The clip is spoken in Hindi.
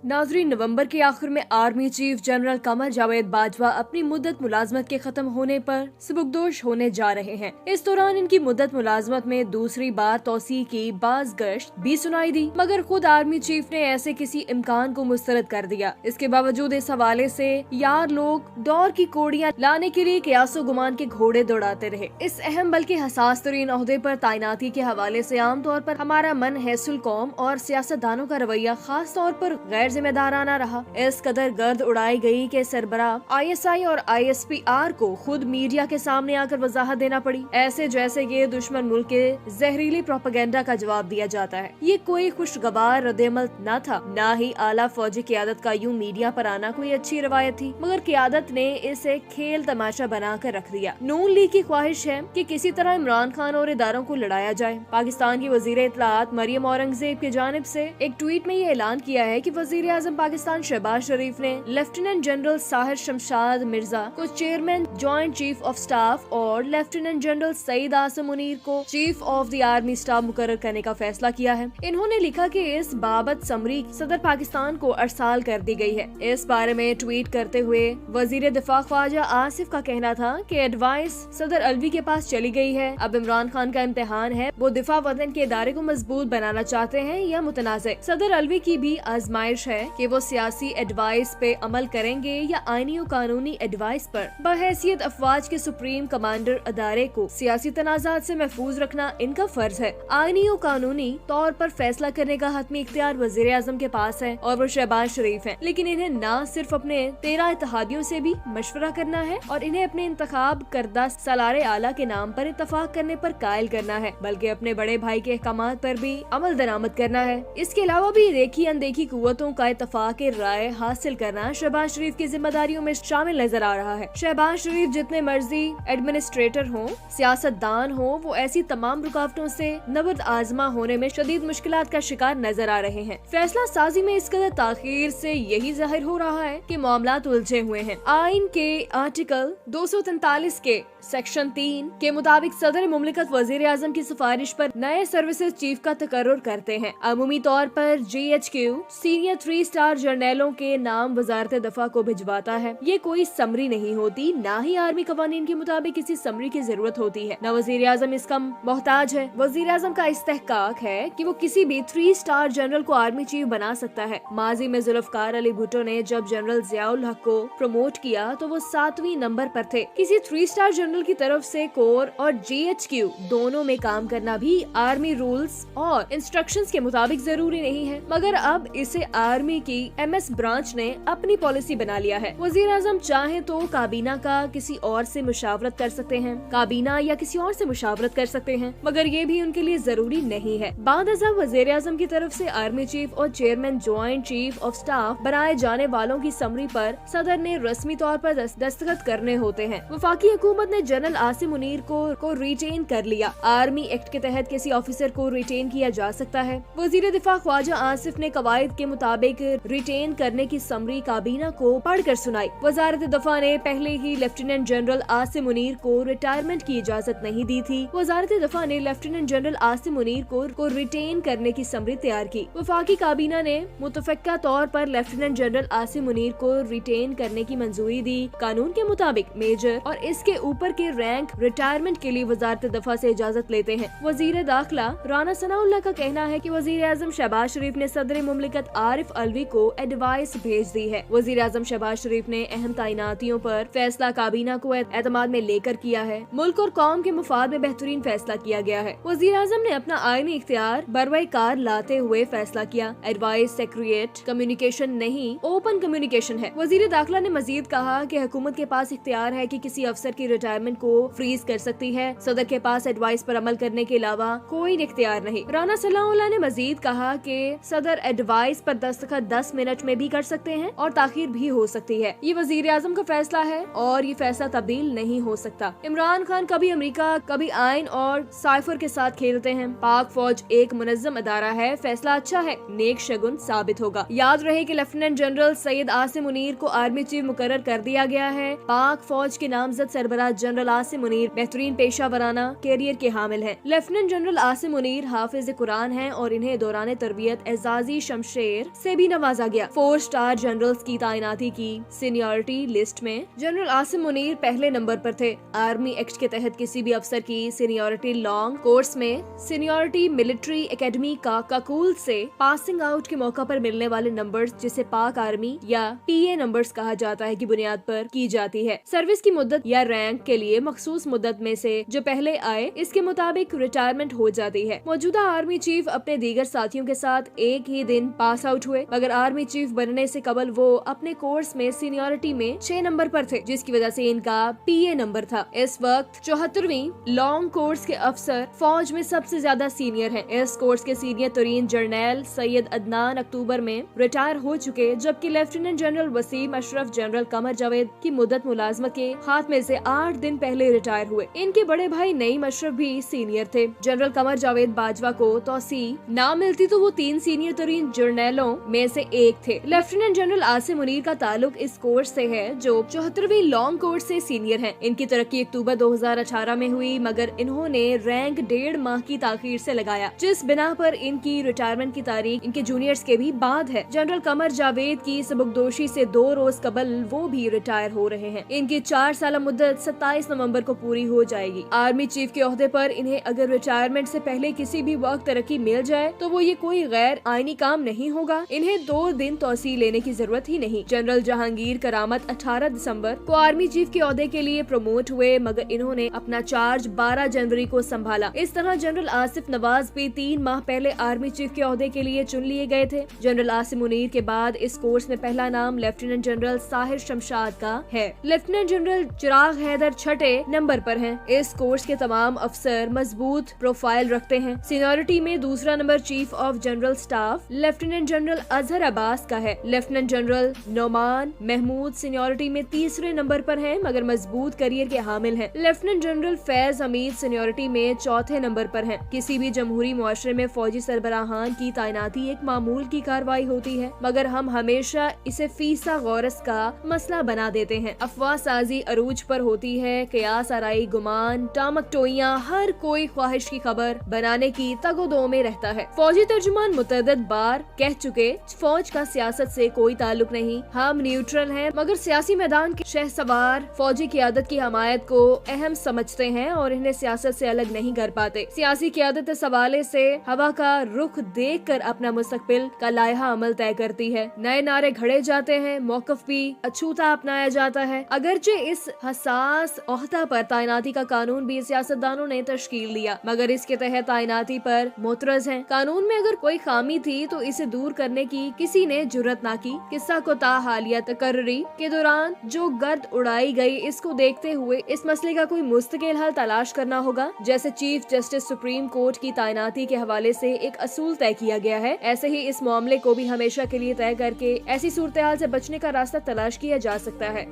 नाजरीन, नवंबर के आखिर में army chief general Qamar Javed Bajwa अपनी मुद्दत मुलाजमत के खत्म होने पर सुबुकदोश होने जा रहे हैं। इस दौरान इनकी मुद्दत मुलाजमत में दूसरी बार तोसी की बाज गश्त भी सुनाई दी, मगर खुद आर्मी चीफ ने ऐसे किसी इम्कान को मुस्तरद कर दिया। इसके बावजूद इस हवाले से यार लोग दौर की कोड़ियां लाने के लिए कियासो गुमान के घोड़े दौड़ाते रहे। इस अहम बल्कि हसास तरीन ओहदे पर तैनाती के हवाले से आमतौर पर हमारा मन हैसुल कौम और सियासतदानों का रवैया खास तौर पर गैर जिम्मेदाराना रहा। इस कदर गर्द उड़ाई गई कि सरबराह ISI और ISPR को खुद मीडिया के सामने आकर वजाहत देना पड़ी, ऐसे जैसे ये दुश्मन मुल्क के जहरीली प्रोपेगेंडा का जवाब दिया जाता है। ये कोई खुशगवार रद्देमल न था, न ही आला फौजी क़यादत का यूं मीडिया पर आना कोई अच्छी रवायत थी, मगर क़यादत ने इसे खेल तमाशा बना कर रख दिया। नून लीग की ख्वाहिश है कि किसी तरह इमरान खान और इदारों को लड़ाया जाए। पाकिस्तान की वजीर इत्तलात मरियम औरंगजेब की जानिब से एक ट्वीट में ये ऐलान किया है कि वजीर आजम पाकिस्तान शहबाज शरीफ ने लेफ्टिनेंट जनरल साहिर शमशाद मिर्जा को chairman joint chief of staff और लेफ्टिनेंट जनरल सईद आसिम मुनीर को chief of the army staff मुकर्रर करने का फैसला किया है। इन्होंने लिखा कि इस बाबत समरी सदर पाकिस्तान को अरसाल कर दी गई है। इस बारे में ट्वीट करते हुए वजीर दिफा ख्वाजा आसिफ का कहना था कि एडवाइस सदर अलवी के पास चली गई है। अब इमरान खान का इम्तिहान है, वो दिफा वतन के इदारे को मजबूत बनाना चाहते हैं या मुतनाज़। सदर अलवी की भी आजमाइश है कि वो सियासी एडवाइस पे अमल करेंगे या आईनी और कानूनी एडवाइस पर। बहैसियत अफवाज के सुप्रीम कमांडर अदारे को सियासी तनाजात से महफूज रखना इनका फर्ज है। आईनी और कानूनी तौर पर फैसला करने का हतमी इख्तियार वजीर आजम के पास है और वो शहबाज शरीफ हैं, लेकिन इन्हें न सिर्फ अपने 13 इत्तेहादियों से भी मशवरा करना है और इन्हें अपने इंतखाब करदा सलारे आला के नाम पर इत्तफाक करने पर कायल करना है, बल्कि अपने बड़े भाई के अहकामात पर भी अमल दरामद करना है। इसके अलावा भी देखी अनदेखी कुव्वतों का इत्तफाक राय हासिल करना शहबाज शरीफ की जिम्मेदारियों में शामिल नजर आ रहा है। शहबाज शरीफ जितने मर्जी एडमिनिस्ट्रेटर हों, सियासतदान हों, वो ऐसी तमाम रुकावटों से नबर्द आजमा होने में शदीद मुश्किलात का शिकार नजर आ रहे हैं। फैसला साजी में इस कदर ताखीर से यही जाहिर हो रहा है कि मामलात उलझे हुए हैं। आइन के आर्टिकल 243 के सेक्शन 3 के मुताबिक सदर मुमलिकत वजीर आजम की सिफारिश पर नए सर्विसेज चीफ का तकर्रुर करते हैं। अमूमी तौर पर GHQ सीनियर 3 स्टार जर्नैलों के नाम वजारत दफा को भिजवाता है। ये कोई समरी नहीं होती, न ही आर्मी कवानीन के मुताबिक किसी समरी की जरूरत होती है, न वजीर आजम इसका मोहताज है। वजीर आजम का इस्तेहकाक है कि वो किसी भी 3 स्टार जनरल को आर्मी चीफ बना सकता है। माजी में जुल्फकार अली भुट्टो ने जब जनरल जियाउल हक को प्रमोट किया तो वो 7वीं नंबर पर थे। किसी 3 स्टार जनरल की तरफ से कोर और GHQ दोनों में काम करना भी आर्मी रूल्स और इंस्ट्रक्शंस के मुताबिक जरूरी नहीं है, मगर अब इसे आर्मी की MS ब्रांच ने अपनी पॉलिसी बना लिया है। वजीर आजम चाहे तो काबीना का किसी और से मुशावरत कर सकते हैं, काबीना या किसी और से मुशावरत कर सकते हैं, मगर ये भी उनके लिए जरूरी नहीं है। बाद अज़ब वजीर आजम की तरफ से आर्मी चीफ और chairman joint chief of staff बनाए जाने वालों की समरी पर सदर ने रस्मी तौर पर दस्तखत करने होते हैं। वफाकी हुकूमत ने जनरल आसिम मुनीर को रिटेन कर लिया। आर्मी एक्ट के तहत किसी ऑफिसर को रिटेन किया जा सकता है। वजीर दिफा ख्वाजा आसिफ ने कवायद के मुताबिक रिटेन करने की समरी काबीना को पढ़कर सुनाई। वजारत दफा ने पहले ही लेफ्टिनेंट जनरल आसिम मुनीर को रिटायरमेंट की इजाजत नहीं दी थी। वजारत दफा ने लेफ्टिनेंट जनरल आसिम मुनीर को रिटेन करने की समरी तैयार की। वफाकी काबीना ने मुतफक्का तौर पर लेफ्टिनेंट जनरल आसिम मुनीर को रिटेन करने की मंजूरी दी। कानून के मुताबिक मेजर और इसके ऊपर के रैंक रिटायरमेंट के लिए वजारत दफा से इजाजत लेते हैं। वजीर दाखिला राना सनाउल्लाह का कहना है कि वजीर आजम शहबाज शरीफ ने सदर मुमलिकत आरिफ अलवी को एडवाइस भेज दी है। वजीर आजम शहबाज शरीफ ने अहम तैनातियों पर फैसला काबीना को एतमाद में लेकर किया है। मुल्क और कौम के मुफाद में बेहतरीन फैसला किया गया है। वजीर आजम ने अपना आईनी इख्तियार बरवई कार लाते हुए फैसला किया। एडवाइस सेक्रेट कम्युनिकेशन नहीं, ओपन कम्युनिकेशन है। वजीर दाखिला ने मजीद कहा कि हुकूमत के पास इख्तियार है कि किसी अफसर की रिटायरमेंट को फ्रीज कर सकती है। सदर के पास एडवाइस पर अमल करने के अलावा कोई इख्तियार नहीं। राना सलाउल्लाह ने मजीद कहा कि सदर एडवाइस पर दस्तखत 10 मिनट में भी कर सकते हैं और ताखीर भी हो सकती है। ये वजीर आजम का फैसला है और ये फैसला तब्दील नहीं हो सकता। इमरान खान कभी अमेरिका कभी आइन और साइफर के साथ खेलते हैं। पाक फौज एक मुनज्जम अदारा है। फैसला अच्छा है, नेक शगुन साबित होगा। याद रहे कि लेफ्टिनेंट जनरल सैयद आसिम मुनीर को आर्मी चीफ मुकर्रर कर दिया गया है। पाक फौज के नामजद सरबराह जनरल आसिम मुनीर बेहतरीन पेशा वराना कैरियर के हामिल हैं। लेफ्टिनेंट जनरल आसिम मुनीर हाफिज कुरान हैं और इन्हें दौरान तरबियत एजाजी शमशेर से भी नवाजा गया। 4 स्टार जनरल्स की तैनाती की सीनियरिटी लिस्ट में जनरल आसिम मुनीर पहले नंबर पर थे। आर्मी एक्ट के तहत किसी भी अफसर की सीनियरिटी लॉन्ग कोर्स में सीनियरिटी मिलिट्री एकेडमी का ककूल से पासिंग आउट के मौका पर मिलने वाले नंबर्स, जिसे पाक आर्मी या पीए नंबर्स कहा जाता है, की बुनियाद पर की जाती है। सर्विस की मुद्दत या रैंक के लिए मखसूस मुद्दत में से जो पहले आए इसके मुताबिक रिटायरमेंट हो जाती है। मौजूदा आर्मी चीफ अपने दीगर साथियों के साथ एक ही दिन पास आउट हुए, मगर आर्मी चीफ बनने से कबल वो अपने कोर्स में सीनियरिटी में 6 नंबर पर थे, जिसकी वजह से इनका पीए नंबर था। इस वक्त 74वीं लॉन्ग कोर्स के अफसर फौज में सबसे ज्यादा सीनियर हैं। इस कोर्स के सीनियर तरीन जर्नैल सैयद अदनान अक्टूबर में रिटायर हो चुके, जबकि lieutenant general Waseem Ashraf general Qamar Javed की मुद्दत मुलाजमत के हाथ में से 8 दिन पहले रिटायर हुए। इनके बड़े भाई नईम अशरफ भी सीनियर थे। जनरल कमर जावेद बाजवा को तौसी ना मिलती तो वो 3 सीनियर तरीन जर्नैलों में से एक थे। लेफ्टिनेंट जनरल आसिम मुनीर का ताल्लुक इस कोर्स से है जो 74वीं लॉन्ग कोर्स से सीनियर है। इनकी तरक्की अक्टूबर 2018 में हुई, मगर इन्होंने रैंक 1.5 माह की ताखीर से लगाया, जिस बिना पर इनकी रिटायरमेंट की तारीख इनके जूनियर्स के भी बाद है। जनरल कमर जावेद की सबकदोशी से 2 रोज कबल वो भी रिटायर हो रहे हैं। इनकी 4 साल मुद्दत 27 नवंबर को पूरी हो जाएगी। आर्मी चीफ के ओहदे पर इन्हें अगर रिटायरमेंट से पहले किसी भी वक्त तरक्की मिल जाए तो वो ये कोई गैर आईनी काम नहीं होगा। इन्हें 2 दिन तौसी लेने की जरूरत ही नहीं। जनरल जहांगीर करामत 18 दिसंबर को आर्मी चीफ के ओहदे के लिए प्रमोट हुए, मगर इन्होंने अपना चार्ज 12 जनवरी को संभाला। इस तरह जनरल आसिफ नवाज भी 3 माह पहले आर्मी चीफ के ओहदे के लिए चुन लिए गए थे। जनरल आसिम मुनीर के बाद इस कोर्स में पहला नाम लेफ्टिनेंट जनरल साहिर शमशाद का है। लेफ्टिनेंट जनरल चिराग हैदर 6 नंबर पर हैं। इस कोर्स के तमाम अफसर मजबूत प्रोफाइल रखते हैं। सीनियरिटी में दूसरा number chief of general staff lieutenant general Azhar Abbas का है। Lieutenant general Noman Mahmood seniority में 3रे नंबर पर हैं, मगर मजबूत करियर के हामिल हैं। Lieutenant general Faiz Hamid seniority में 4थे नंबर पर हैं। किसी भी जमहूरी मुआशरे में फौजी सरबराहान की तैनाती एक मामूल की कार्रवाई होती है, मगर हम हमेशा इसे फीसा गौरस का मसला बना देते हैं। अफवाह साजी अरूज पर होती है, कयास आराई गुमान टामक टोइयां, हर कोई ख्वाहिश की खबर बनाने की तगोदो में रहता है। फौजी तर्जुमान मुतअद्दिद बार कह चुके, फौज का सियासत से कोई ताल्लुक नहीं, हम न्यूट्रल हैं, मगर सियासी मैदान के शहसवार फौजी क़ियादत की हमायत को अहम समझते हैं और इन्हें सियासत से अलग नहीं कर पाते। सियासी क़ियादत इस हवाले से हवा का रुख देख कर अपना मुस्तकबिल का लायहा अमल तय करती है। नए नारे घड़े जाते हैं, मौकफ भी अछूता अपनाया जाता है। अगरचे इस हसास ओहदा पर तैनाती का कानून भी सियासतदानों ने तश्कील दिया, मगर इसके तहत तैनाती पर मोतरज हैं। कानून में अगर कोई खामी थी तो इसे दूर करने की किसी ने जुर्रत ना की। किस्सा को ताहालिया तकर्री के दौरान जो गर्द उड़ाई गई, इसको देखते हुए इस मसले का कोई मुस्तकिल हल तलाश करना होगा। जैसे चीफ जस्टिस सुप्रीम कोर्ट की तैनाती के हवाले से एक असूल तय किया गया है, ऐसे ही इस मामले को भी हमेशा के लिए तय करके ऐसी सूरत हाल से बचने का रास्ता तलाश किया जा सकता है।